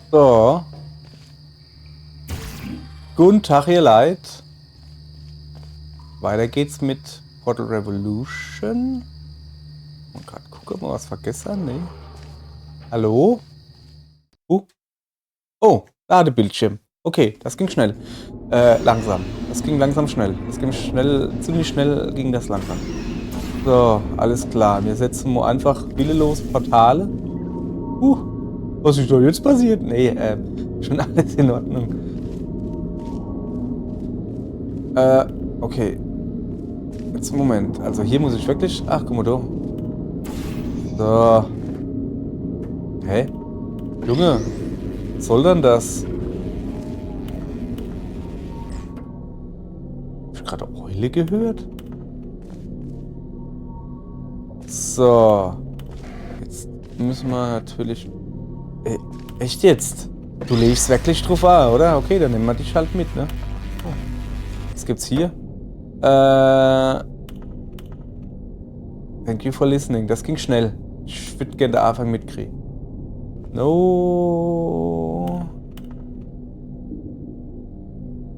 So. Guten Tag, ihr Leid. Weiter geht's mit Portal Revolution. Und gerade gucken, ob wir was vergessen. Nee. Hallo? Oh, Ladebildschirm. Okay, das ging schnell. Langsam. Das ging langsam schnell. Das ging schnell, ziemlich schnell ging das langsam. So, alles klar. Wir setzen mal einfach willelos Portale. Was ist doch jetzt passiert? Nee, schon alles in Ordnung. Okay. Jetzt Moment. Also hier muss ich wirklich... Ach, guck mal da. So. Hä? Junge. Was soll denn das? Hab ich gerade Eule gehört? So. Jetzt müssen wir natürlich... echt jetzt? Du legst wirklich drauf an, oder? Okay, dann nehmen wir dich halt mit, ne? Oh. Was gibt's hier? Thank you for listening. Das ging schnell. Ich würde gerne den Anfang mitkriegen. No.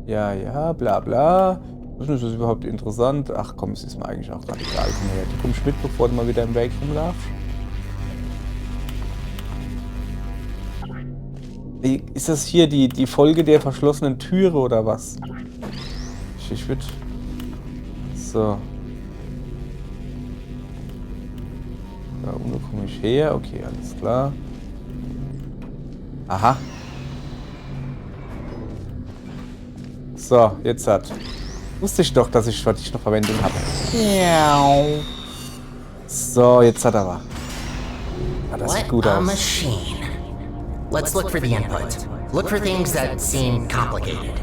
Ja, bla bla. Ist das überhaupt interessant? Ach komm, es ist mir eigentlich auch gerade egal. Komm her, du kommst mit, bevor du mal wieder im Weg rumlaufst. Ist das hier die Folge der verschlossenen Türe oder was? Ich würde... So. Da unten komme ich her. Okay, alles klar. Aha. So, jetzt hat. Wusste ich doch, dass ich für dich noch Verwendung habe. So, jetzt hat er aber. Ah, das sieht gut aus. Machine. Let's look for the input. Look for things that seem complicated.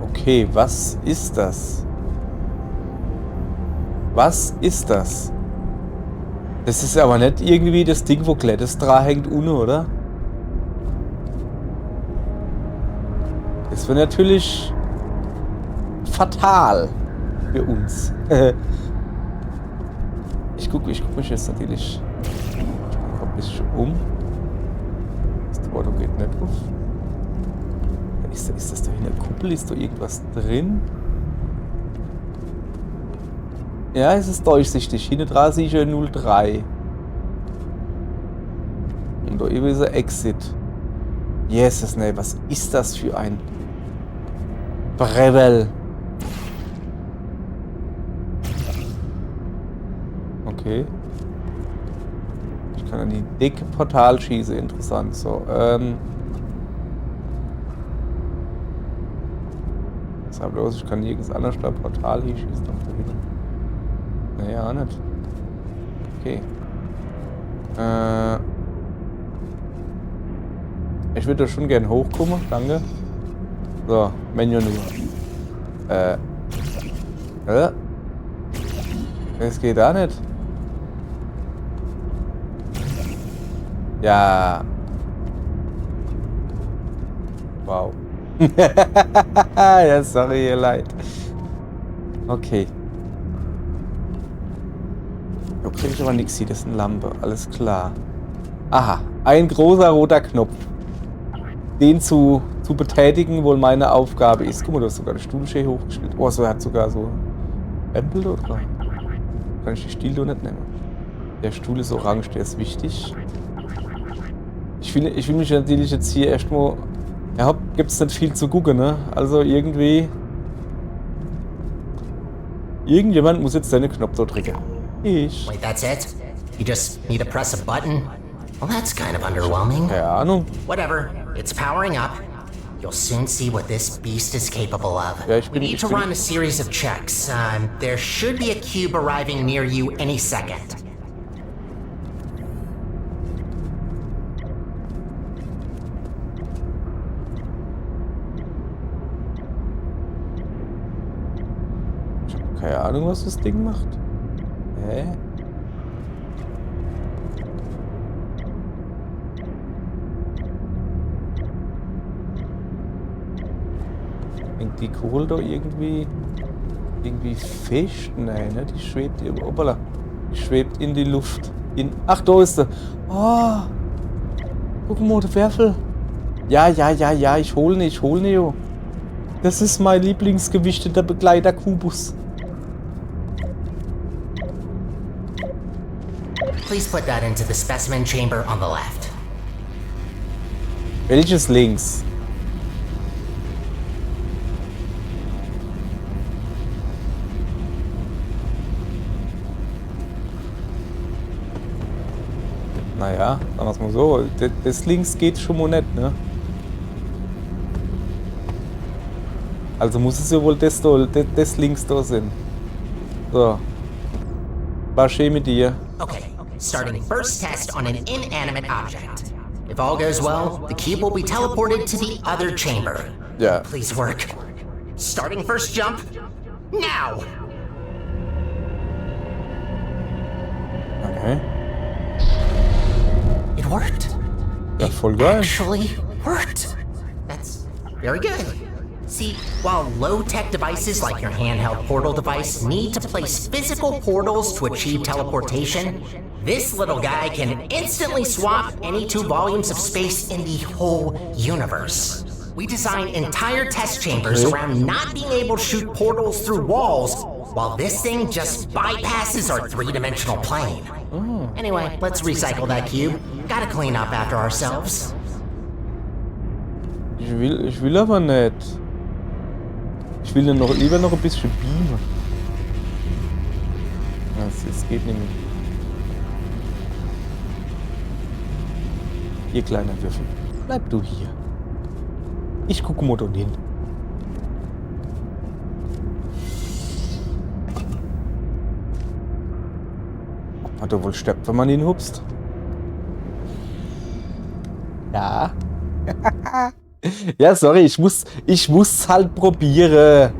Okay, was ist das? Was ist das? Das ist aber nicht irgendwie das Ding, wo Gladys dran hängt, oder? Das wäre natürlich fatal für uns. Ich guck mich jetzt natürlich ein bisschen um. Das Auto geht nicht auf. Ist das da in der Kuppel? Ist da irgendwas drin? Ja, es ist durchsichtig. Hinten dran sehe ich 03. Und da eben ist ein Exit. Jesus, ne, was ist das für ein Brevel? Okay. Ich kann an die dicke Portal schießen. Interessant. So, los, ich kann nirgends anders da Portal hier schießen. Naja, auch nicht. Okay. Ich würde schon gern hochkommen, danke. So, Menü. Es geht auch nicht. Ja. Wow. Ja, sorry, ihr Leid. Okay. Da kriege ich aber nichts hier, das ist eine Lampe. Alles klar. Aha, ein großer roter Knopf. Den zu betätigen wohl meine Aufgabe ist. Guck mal, du hast sogar eine Stuhlschee hochgestellt. Oh, so hat sogar so Ämpel oder? Kann ich die Stiel doch nicht nehmen. Der Stuhl ist orange, der ist wichtig. Ich will mich natürlich jetzt hier erstmal... Ja, gibt's nicht viel zu gucken, ne? Also irgendwie... Irgendjemand muss jetzt seinen Knopf so drücken. Ich. Wait, that's it? You just need to press a button? Well, that's kind of underwhelming. Keine Ahnung. Whatever, it's powering up. You'll soon see what this beast is capable of. Ja, we need to run a series of checks. There should be a cube arriving near you any second. Ich habe keine Ahnung, was das Ding macht. Hä? Die Kugel da irgendwie fest? Nein, ne? Die schwebt, hoppala, die schwebt in die Luft. Ach, da ist er. Oh. Guck mal, der Werfel. Ja, ich hol ne. Das ist mein lieblingsgewichteter Begleiter-Kubus. Please put that into the specimen chamber on the left. Welches links? Naja, sagen wir es mal so. Das links geht schon mal nicht, ne? Also muss es ja wohl das links da sein. So. War schön mit dir. Okay, starting first test on an inanimate object. If all goes well, the cube will be teleported to the other chamber. Ja. Please work. Starting first jump, now! Okay. It worked. Ja, voll geil. Actually worked. That's very good. See, while low-tech devices like your handheld portal device need to place physical portals to achieve teleportation, this little guy can instantly swap any 2 volumes of space in the whole universe. We design entire test chambers around not being able to shoot portals through walls, while this thing just bypasses our 3-dimensional plane. Anyway, let's recycle that cube. Gotta clean up after ourselves. Ich will aber nicht. Ich will lieber noch ein bisschen beamen. Das geht nicht mehr. Ihr kleiner Würfel, bleib du hier. Ich gucke mal da hin. Ob man da wohl stirbt, wenn man ihn hupst? Ja. Ja, sorry, ich muss halt probieren.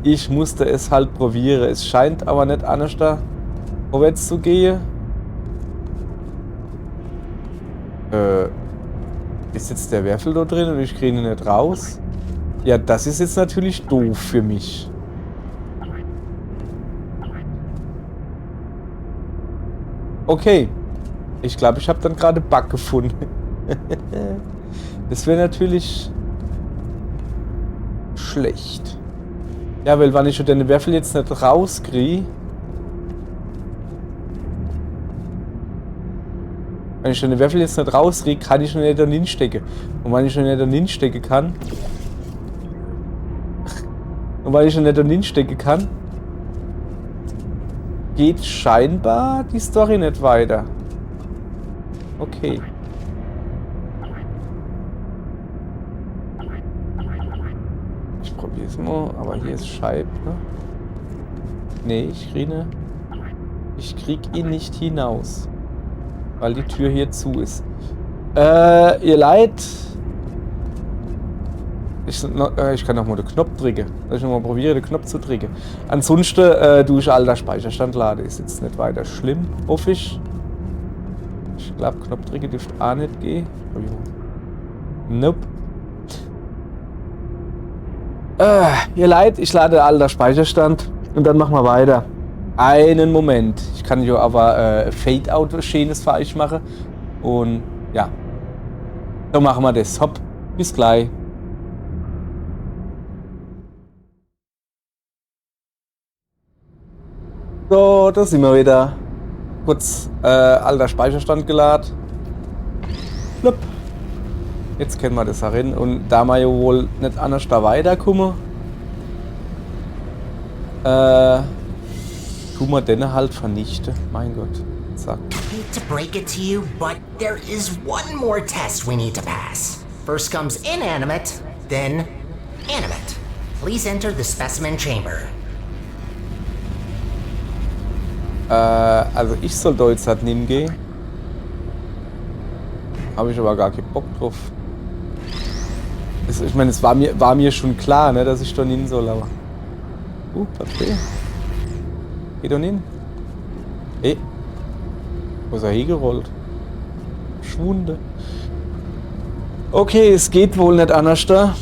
Ich musste es halt probieren. Es scheint aber nicht anders da vorwärts zu gehen. Ist jetzt der Werfel da drin und ich kriege ihn nicht raus? Ja, das ist jetzt natürlich doof für mich. Okay. Ich glaube, ich habe dann gerade Bug gefunden. Das wäre natürlich schlecht. Ja, weil wenn ich schon den Werfel jetzt nicht rauskriege. Wenn ich den Werfel jetzt nicht rauskriege, kann ich schon nicht da hinstecken. Und wenn ich schon nicht da hinstecken kann. Und weil ich schon nicht da hinstecken kann, geht scheinbar die Story nicht weiter. Okay. Ich probiere es mal, aber hier ist Scheib, ne? Nee, ich krieg ihn nicht hinaus. Weil die Tür hier zu ist. Ihr Leid. Ich kann auch mal den Knopf drücken. Dass ich nochmal probiere, den Knopf zu drücken. Ansonsten tue ich alter Speicherstand laden. Ist jetzt nicht weiter schlimm, hoffe ich. Ich glaube, Knopf drücken dürfte auch nicht gehen. Nope. Ihr Leid, ich lade alter Speicherstand und dann machen wir weiter. Einen Moment. Ich kann ja aber Fade-Out schönes für euch machen. Und ja. Dann machen wir das. Hopp. Bis gleich. So, da sind wir wieder. Kurz alter Speicherstand geladen. Plupp. Jetzt kennen wir das herin. Und da wir ja wohl nicht anders da weiterkommen, tun wir den halt vernichten. Mein Gott. Zack. I hate to break it to you, but there is one more test we need to pass. First comes inanimate, then animate. Please enter the specimen chamber. Also ich soll da jetzt halt nehmen gehen. Habe ich aber gar keinen Bock drauf. Ich meine, es war mir schon klar, ne, dass ich da hin soll, aber. Papier. Geh doch hin. Hey. Wo ist er hingerollt? Schwunde. Okay, es geht wohl nicht anders da.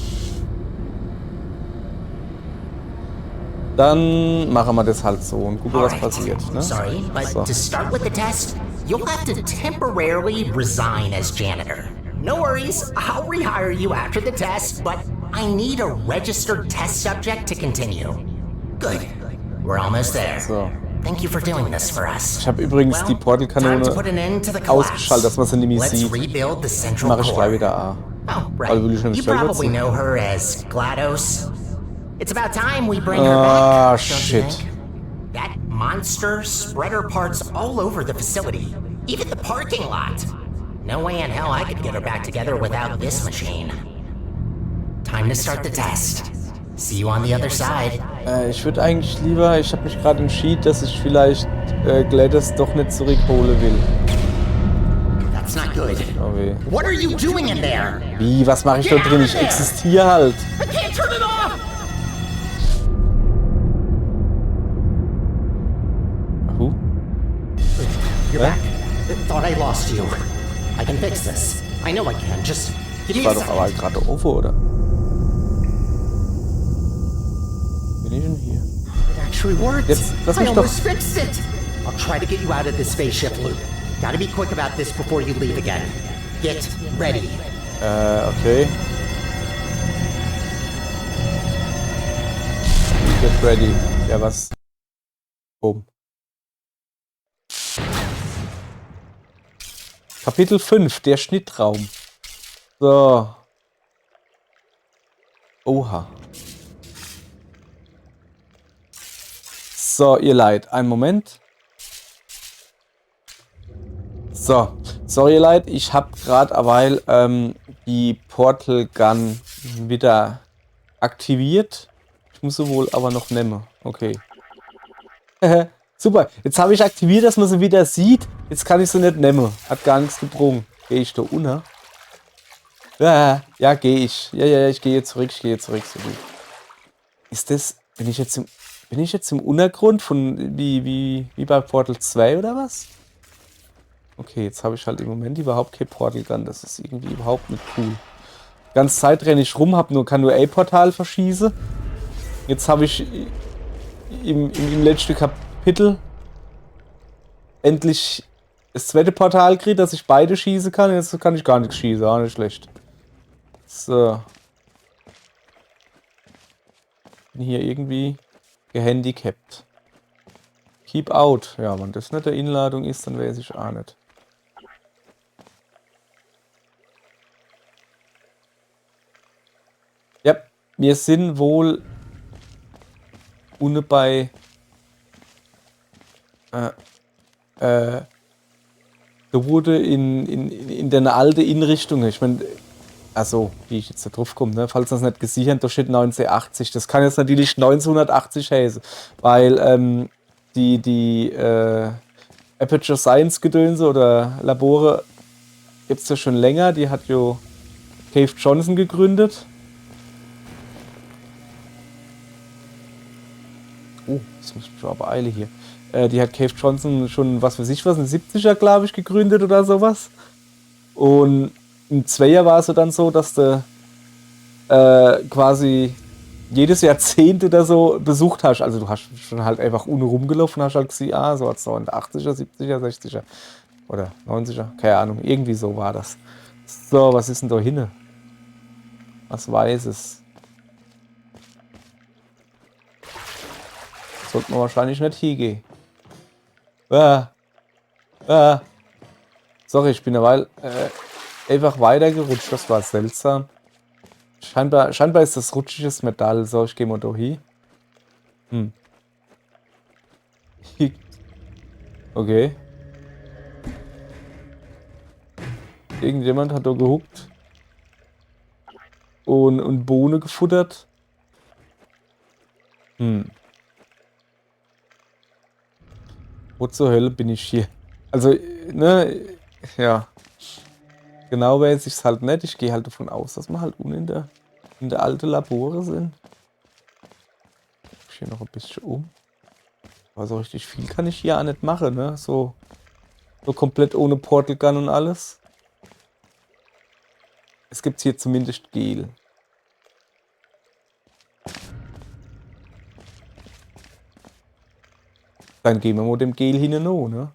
Dann machen wir das halt so und gucken, was Alright. passiert. Ne? Sorry, but So. to start with the test, you'll have to temporarily resign as janitor. No worries, I'll rehire you after the test, but I need a registered test subject to continue. Good. We're almost there. So. Thank you for doing this for us. Ich habe übrigens die Time to put an Portalkanone end to the ausgeschaltet, dass man sie nämlich Let's sieht. rebuild the central Mache ich gleich core. wieder A. Oh, Also will ich right. nämlich You selber probably ziehen. know her as GLaDOS. It's about time we bring her Ah, back, don't you shit. think? That monster spread her parts all over the facility, even the parking lot. No way in hell I could get her back together without this machine. Time to start the test. See you on the other side. Ich würde eigentlich lieber, ich habe mich gerade entschieden, dass ich vielleicht GLaDOS doch nicht zurückholen will. That's not good. Oh weh. What are you doing in there? Wie, was mache ich da drin? Ich existiere halt. I can't turn it off! Huh? You're Huh? back. Thought I lost you. I can fix this. I know I can. Just give me War a doch aber second. gerade offen, oder? Bin ich denn hier? It actually worked. Jetzt, lass I mich doch- almost fixed it. I'll try to get you out of this spaceship loop. Gotta be quick about this before you leave again. Get ready. Okay. Get ready. Ja, was? Boom. Kapitel 5, der Schnittraum. So. Oha. So, ihr Leid. Einen Moment. So. Sorry, ihr Leid. Ich habe gerade weil die Portal Gun wieder aktiviert. Ich muss sie wohl aber noch nehmen. Okay. Super. Jetzt habe ich aktiviert, dass man sie wieder sieht. Jetzt kann ich sie nicht nehmen. Hat gar nichts gebrungen. Gehe ich da unter? Ja, gehe ich. Ja, ich gehe zurück. So gut. Ist das... Bin ich jetzt im Untergrund von... Wie bei Portal 2 oder was? Okay, jetzt habe ich halt im Moment überhaupt kein Portal Gun. Das ist irgendwie überhaupt nicht cool. Die ganze Zeit renne ich rum, kann nur A-Portal verschießen. Jetzt habe ich im letzten Kapitel endlich das zweite Portal gekriegt, dass ich beide schießen kann. Jetzt kann ich gar nichts schießen, auch nicht schlecht. So. Bin hier irgendwie gehandicapt. Keep out. Ja, wenn das nicht der Inladung ist, dann weiß ich auch nicht. Ja, wir sind wohl unten bei da wurde in der alten Innenrichtung, ich meine, also wie ich jetzt da drauf komme, ne? Falls das nicht gesichert, da steht 1980. Das kann jetzt natürlich 1980 heißen, weil die Aperture Science Gedönse oder Labore gibt es ja schon länger. Die hat jo Cave Johnson gegründet. Oh, das muss ich aber eile hier. Die hat Cave Johnson schon, was weiß ich was, in den 70er, glaube ich, gegründet oder sowas. Und im Zweier war es dann so, dass du quasi jedes Jahrzehnt oder so besucht hast. Also du hast schon halt einfach ohne rumgelaufen, hast halt gesehen, so hat es so in 80er, 70er, 60er oder 90er, keine Ahnung, irgendwie so war das. So, was ist denn da hinne? Was weiß es? Sollte man wahrscheinlich nicht hingehen. Sorry, ich bin derweil einfach weitergerutscht, das war seltsam. Scheinbar ist das rutschiges Metall. So, ich gehe mal da hin. Okay. Irgendjemand hat da gehuckt. Und Bohne gefuttert. Wo zur Hölle bin ich hier? Also, ne, ja. Genau weiß ich es halt nicht. Ich gehe halt davon aus, dass wir halt unten in der alten Labore sind. Ich hier noch ein bisschen um. Aber so richtig viel kann ich hier auch nicht machen, ne? So komplett ohne Portal Gun und alles. Es gibt hier zumindest Gel. Dann gehen wir mal dem Gel hin, ne?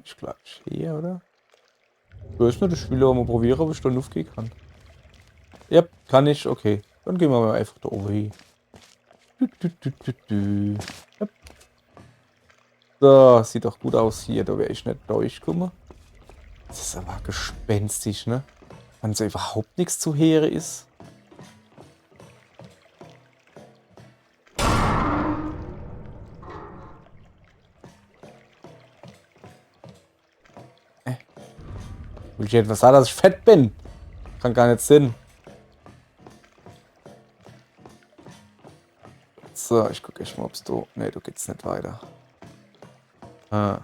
Ich glaube, hier, oder? Ich weiß nicht, ich will auch mal probieren, ob ich da aufgehen kann. Ja, kann ich, okay. Dann gehen wir mal einfach da oben hin. Ja. So, sieht doch gut aus hier, da wäre ich nicht durchgekommen. Das ist aber gespenstisch, ne? Wenn so überhaupt nichts zu hören ist. Will ich etwas sagen, dass ich fett bin? Kann gar nicht Sinn. So, ich gucke echt mal, ob's du... Ne, du geht's nicht weiter. Ah.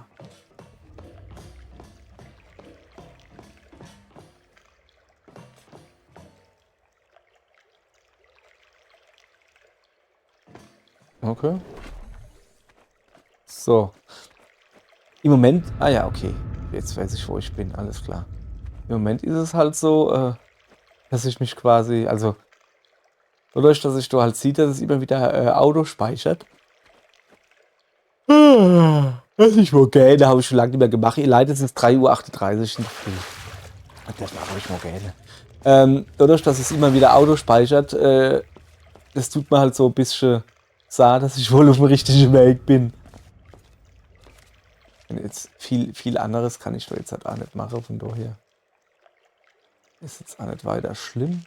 Okay. So. Im Moment... Ah ja, okay. Jetzt weiß ich, wo ich bin. Alles klar. Im Moment ist es halt so, dass ich mich quasi... Also... Dadurch, dass ich da halt sieht, dass es immer wieder Auto speichert. Das ist okay, da habe ich schon lange nicht mehr gemacht. Ihr leidet, es ist 3:38 Uhr. Das mache ich mal gerne. Dadurch, dass es immer wieder Auto speichert, das tut mir halt so ein bisschen sagen, dass ich wohl auf dem richtigen Weg bin. Und jetzt viel anderes kann ich doch jetzt halt auch nicht machen, von daher. Ist jetzt auch nicht weiter schlimm.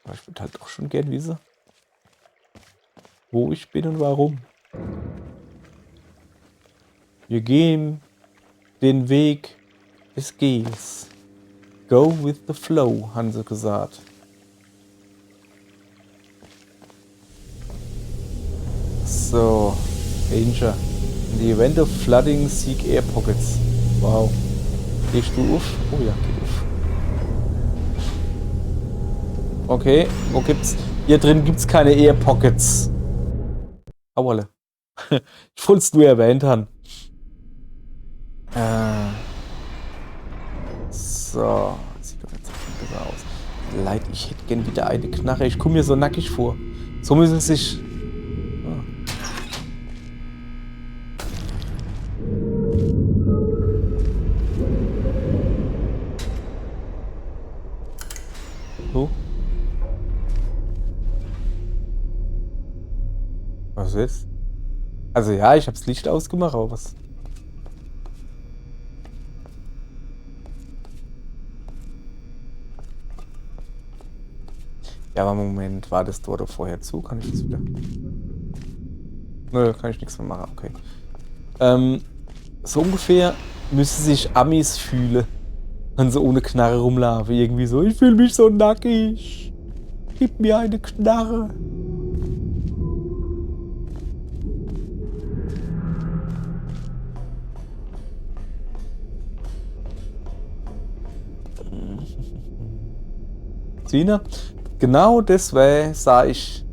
Aber ich würde halt doch schon gern wissen, wo ich bin und warum. Wir gehen den Weg des Gehens. Go with the flow, haben sie gesagt. So, Danger. In the event of flooding, seek air pockets. Wow. Gehst du auf? Oh ja, geht auf. Okay, wo gibt's? Hier drin gibt's keine Air Pockets. Auerle. Ich wollte es nur erwähnt haben. So. Sieht doch jetzt schon besser aus. Leid, ich hätte gern wieder eine Knarre. Ich komme mir so nackig vor. So müssen sie sich... So. Was ist? Also ja, ich habe das Licht ausgemacht, aber was? Ja, aber Moment, war das Tor doch vorher zu? Kann ich das wieder? Nö, kann ich nichts mehr machen, okay. So ungefähr müsste sich Amis fühlen, wenn sie ohne Knarre rumlaufen. Irgendwie so, ich fühle mich so nackig. Gib mir eine Knarre. Sina? Genau deswegen sah ich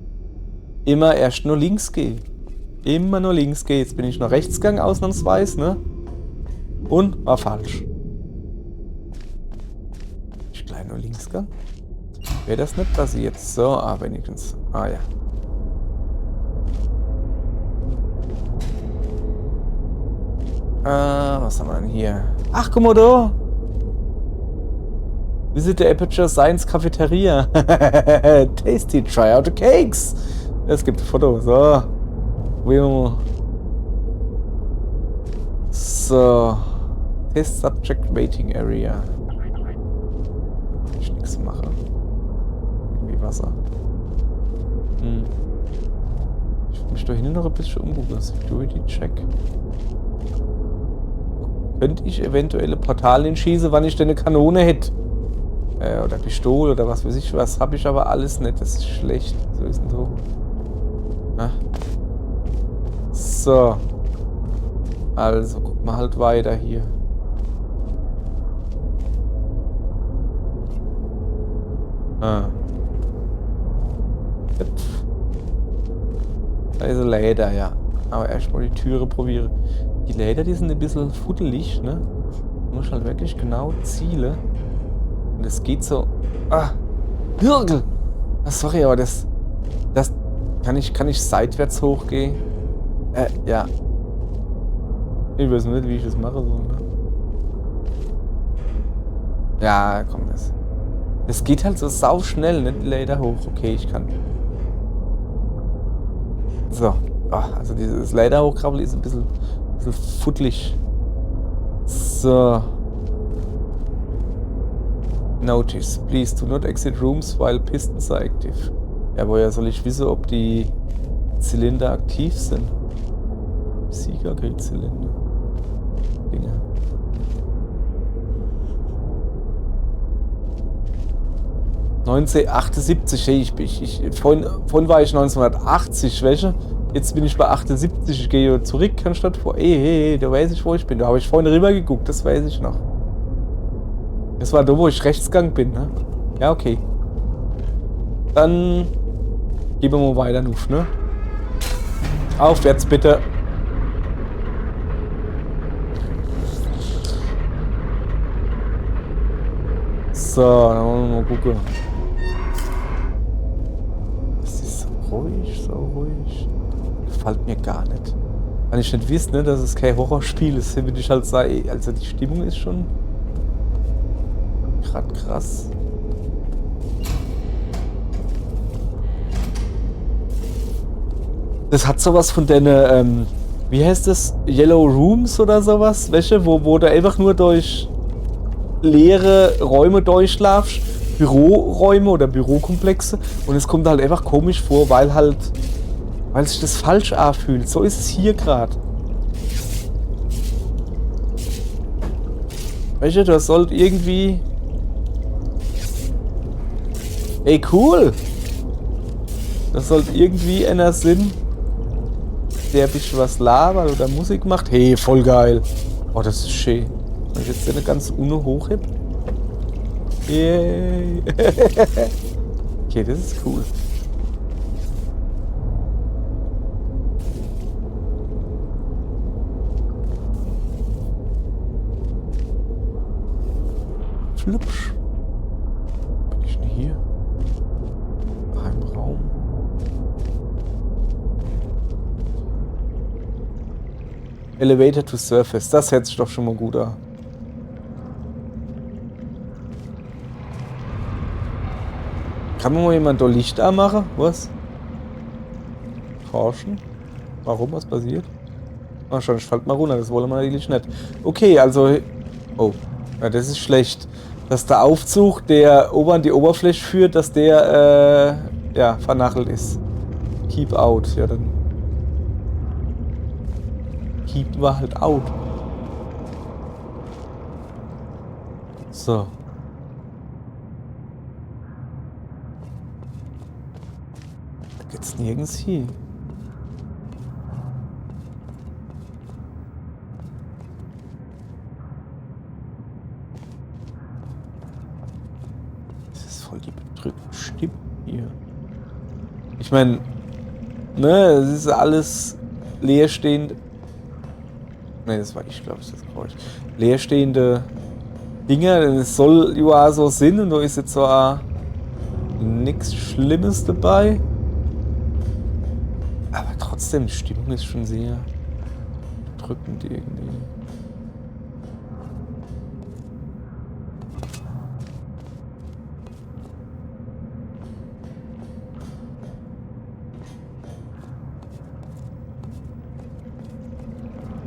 immer erst nur links gehen. Immer nur links gehen. Jetzt bin ich noch rechts gegangen, ausnahmsweise, ne? Und war falsch. Ich gleich nur links gegangen. Wäre das nicht passiert? So, wenigstens. Ah ja. Was haben wir denn hier? Ach, guck mal da! Visit the Aperture Science Cafeteria. Tasty, try out the cakes. Es gibt ein Foto. So. So. Test Subject Waiting Area. Kann ich nichts machen. Irgendwie Wasser. Ich will mich da hinten noch ein bisschen umgucken. Security Check. Könnte ich eventuell ein Portal hinschießen, wann ich denn eine Kanone hätte? Oder Pistole oder was weiß ich was. Habe ich aber alles nicht. Das ist schlecht. So ist denn so. Na? So. Also, guck mal halt weiter hier. Da ist ein Leder, ja. Aber erstmal die Türe probieren. Die Leder, die sind ein bisschen fuddelig, ne? Muss halt wirklich genau zielen. Und es geht so... Ah! Hürgel! Ah, sorry, aber das... Kann ich seitwärts hochgehen? Ja. Ich weiß nicht, wie ich das mache. So, ne? Ja, komm, das geht halt so sau schnell, nicht Leiter hoch. Okay, ich kann. So. Ach, also dieses Leiter hochkrabbeln ist ein bisschen futtlig. So. Notice. Please do not exit rooms while pistons are active. Ja, woher soll ich wissen, ob die Zylinder aktiv sind? Sieger kriegt Zylinder. Dinge. ...1978, hey, vorhin war ich 1980, welche? Jetzt bin ich bei 78, ich gehe zurück, anstatt vor... Hey, da weiß ich, wo ich bin. Da habe ich vorhin rüber geguckt, das weiß ich noch. Das war da, wo ich rechts gegangen bin, ne? Ja, okay. Dann... gehen wir mal weiter, Nuff, ne? Aufwärts, bitte. So, dann wollen wir mal gucken. Es ist so ruhig. Gefällt mir gar nicht. Wenn ich nicht wüsste, ne, dass es kein Horrorspiel ist, würde ich halt sagen, also die Stimmung ist schon gerade krass. Das hat sowas von deine, wie heißt das? Yellow Rooms oder sowas? Welche? Wo du einfach nur durch leere Räume durchschlafst. Büroräume oder Bürokomplexe. Und es kommt halt einfach komisch vor, weil sich das falsch anfühlt. So ist es hier gerade. Weißt du, das sollte irgendwie... Ey, cool! Das sollte irgendwie einer Sinn, der ein bisschen was labert oder Musik macht. Hey, voll geil. Oh, das ist schön. Wenn ich jetzt eine ganz ohne hochheb. Yay. Okay, das ist cool. Flupsch. Bin ich denn hier? Im Raum. Elevator to Surface. Das hört sich doch schon mal gut an. Kann man mal jemand da Licht anmachen? Was? Forschen? Warum? Was passiert? Ach schon, ich fall mal runter. Das wollen wir natürlich nicht. Okay, also... Oh. Ja, das ist schlecht. Dass der Aufzug, der oben an die Oberfläche führt, dass der, ja, vernachelt ist. Keep out. Ja, dann... Keep wir halt out. So. Da geht's nirgends hin. Das ist voll die bedrückte Stimme hier. Ich meine, ne, es ist alles leerstehend. Ne, das war ich, glaube ich, das Geräusch. Leerstehende Dinger, denn es soll ja so sein und da ist jetzt zwar nichts Schlimmes dabei. Aber trotzdem, die Stimmung ist schon sehr drückend irgendwie.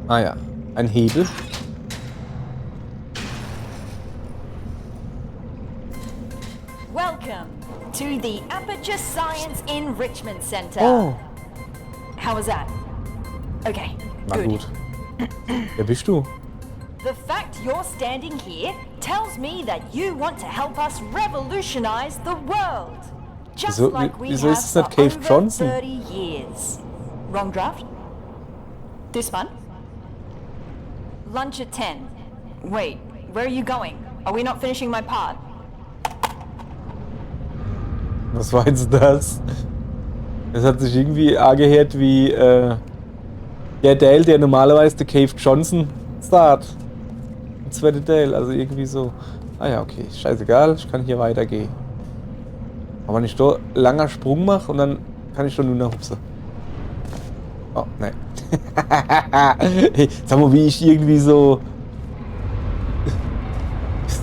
Ah ja, ein Hebel. Welcome to the Aperture Science Enrichment Center. Oh. How was that? Okay, Na good. gut. Wer bist du? The fact you're standing here tells me that you want to help us revolutionize the world. Just like we wieso have ist es nicht for Cave over Johnson? 30 years. Wrong draft? This one? Lunch at 10. Wait, where are you going? Are we not finishing my part? Was war jetzt das? Das hat sich irgendwie angehört wie der Dale, der normalerweise der Cave Johnson start. Der zweite Dale, also irgendwie so. Ah ja, okay. Scheißegal, ich kann hier weitergehen. Aber wenn ich da langer Sprung mache und dann kann ich doch nur noch hupsen. Oh, nein. Hey, sag mal, wie ich irgendwie so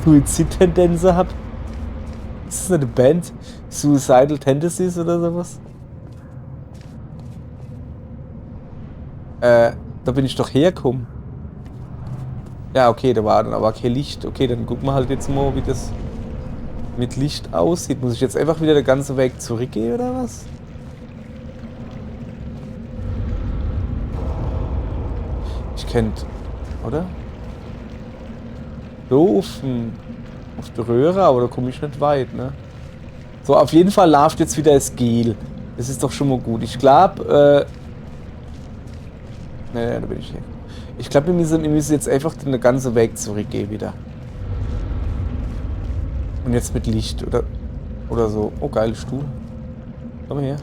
Suizid-Tendenzen hab. Ist das nicht eine Band? Suicidal Tendencies oder sowas? Da bin ich doch hergekommen. Ja, okay, da war dann aber kein Licht. Okay, dann gucken wir halt jetzt mal, wie das mit Licht aussieht. Muss ich jetzt einfach wieder den ganzen Weg zurückgehen oder was? Ich kennt, oder? So auf die Röhre, aber da komme ich nicht weit, ne? So, auf jeden Fall läuft jetzt wieder das Gel. Das ist doch schon mal gut. Ich glaube, ne, da bin ich hier. Ich glaube, wir müssen jetzt einfach den ganzen Weg zurückgehen wieder. Und jetzt mit Licht oder so. Oh, geil, Stuhl. Komm mal her.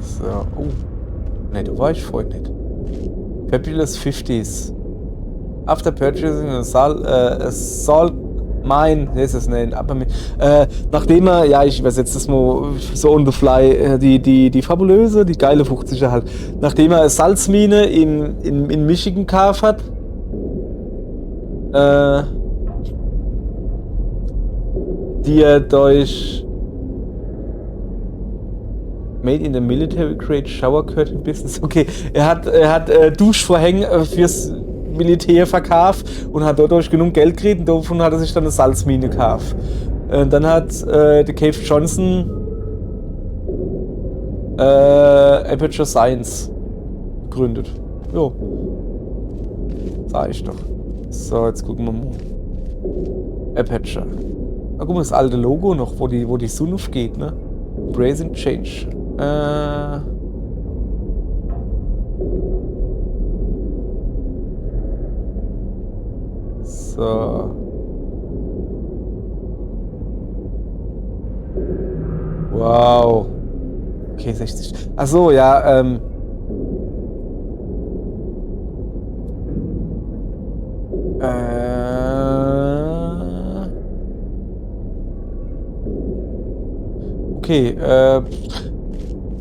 So, oh. Ne, da war ich vorhin nicht. Fabulous 50s. After purchasing a salt mine, ist es nicht, aber nachdem er, ja, ich übersetze das mal so on the fly, die fabulöse, die geile 50er halt, nachdem er eine Salzmine in Michigan gekauft hat, die er durch Made in the Military Grade Shower Curtain Business. Okay, er hat Duschvorhänge fürs Militär verkauft und hat dadurch genug Geld gekriegt und davon hat er sich dann eine Salzmine gekauft. Dann hat der Cave Johnson Aperture Science gegründet. Jo. Sag ich doch. So, jetzt gucken wir mal. Aperture. Na, guck mal, das alte Logo noch, wo die Sonne aufgeht, ne? Embracing Change. So. Wow. Okay, 60. Achso, ja, okay,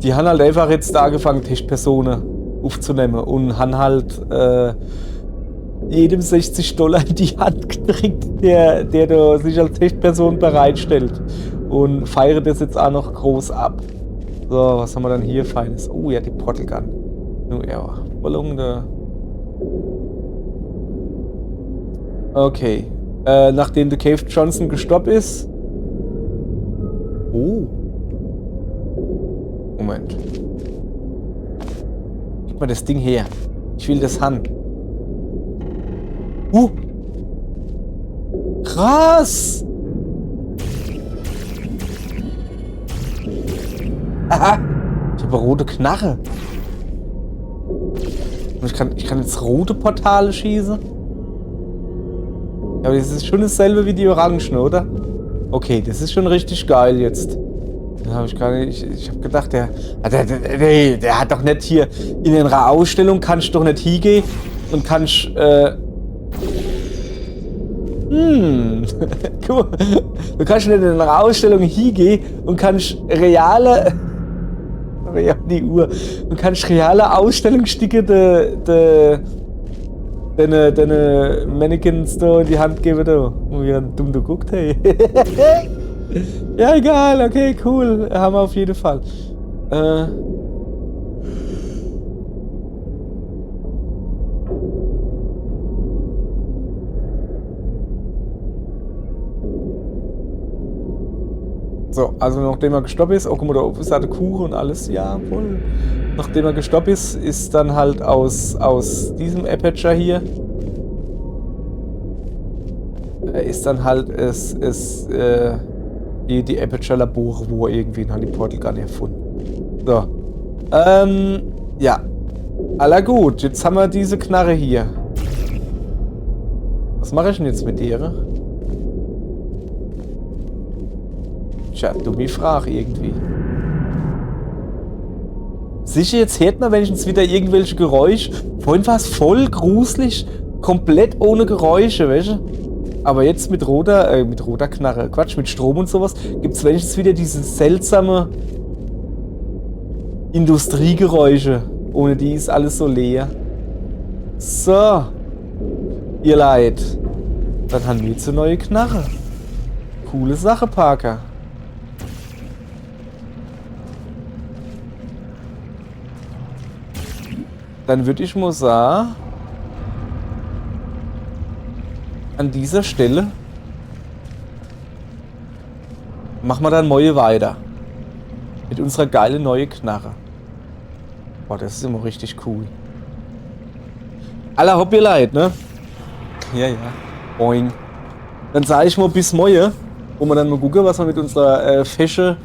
die haben halt einfach jetzt angefangen, Testpersonen aufzunehmen und haben halt jedem $60 in die Hand gedrückt, der da sich als Testperson bereitstellt. Und feiert das jetzt auch noch groß ab. So, was haben wir dann hier Feines? Oh ja, die Portal Gun. Nur ja, Ballon da. Okay. Nachdem der Cave Johnson gestoppt ist. Oh. Moment. Gib mal das Ding her. Ich will das haben. Krass! Aha! Ich habe eine rote Knarre. Und ich kann jetzt rote Portale schießen. Ja, aber das ist schon dasselbe wie die Orangen, oder? Okay, das ist schon richtig geil jetzt. Da habe ich gar nicht. Ich habe gedacht, der hat doch nicht hier in einer Ausstellung, kannst du doch nicht hingehen und kannst. Guck mal, du kannst nicht in einer Ausstellung hingehen und kannst reale. Ja, die Uhr. Du kannst reale Ausstellungsstücke deine Mannequins da in die Hand geben da. Und wie dumm du guckt, hey. Ja, egal, okay, cool. Haben wir auf jeden Fall. So, also nachdem er gestoppt ist, oh guck mal, da oben ist eine Kuchen und alles, jawohl. Nachdem er gestoppt ist dann halt aus diesem Aperture hier, ist dann halt die Aperture Labore, wo er irgendwie einen Portal Gun erfunden. So. Ja. Aller gut, jetzt haben wir diese Knarre hier. Was mache ich denn jetzt mit der? Tja, dumme Frage irgendwie. Sicher, jetzt hört man wenigstens wieder irgendwelche Geräusche. Vorhin war es voll gruselig, komplett ohne Geräusche, weißt du? Aber jetzt mit roter Knarre, Quatsch, mit Strom und sowas, gibt es wenigstens wieder diese seltsame Industriegeräusche. Ohne die ist alles so leer. So, ihr Leid. Dann haben wir jetzt eine neue Knarre. Coole Sache, Parker. Dann würde ich mal sagen, an dieser Stelle machen wir dann neue weiter. Mit unserer geilen neue Knarre. Boah, das ist immer richtig cool. Aller Hopp, ihr Leid, ne? Ja, ja. Boing. Dann sage ich mal bis morgen, wo wir dann mal gucken, was wir mit unserer fesche,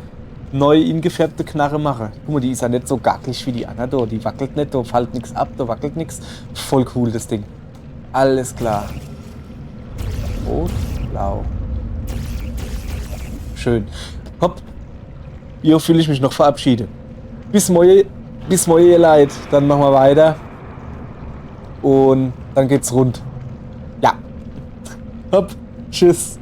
neu ingefärbte Knarre machen. Guck mal, die ist ja nicht so gacklig wie die andere da. Die wackelt nicht, da fällt nichts ab, da wackelt nichts. Voll cool, das Ding. Alles klar. Rot, blau. Schön. Hopp. Hier fühle ich mich noch verabschieden. Bis morgen, ihr Leid. Dann machen wir weiter. Und dann geht's rund. Ja. Hopp. Tschüss.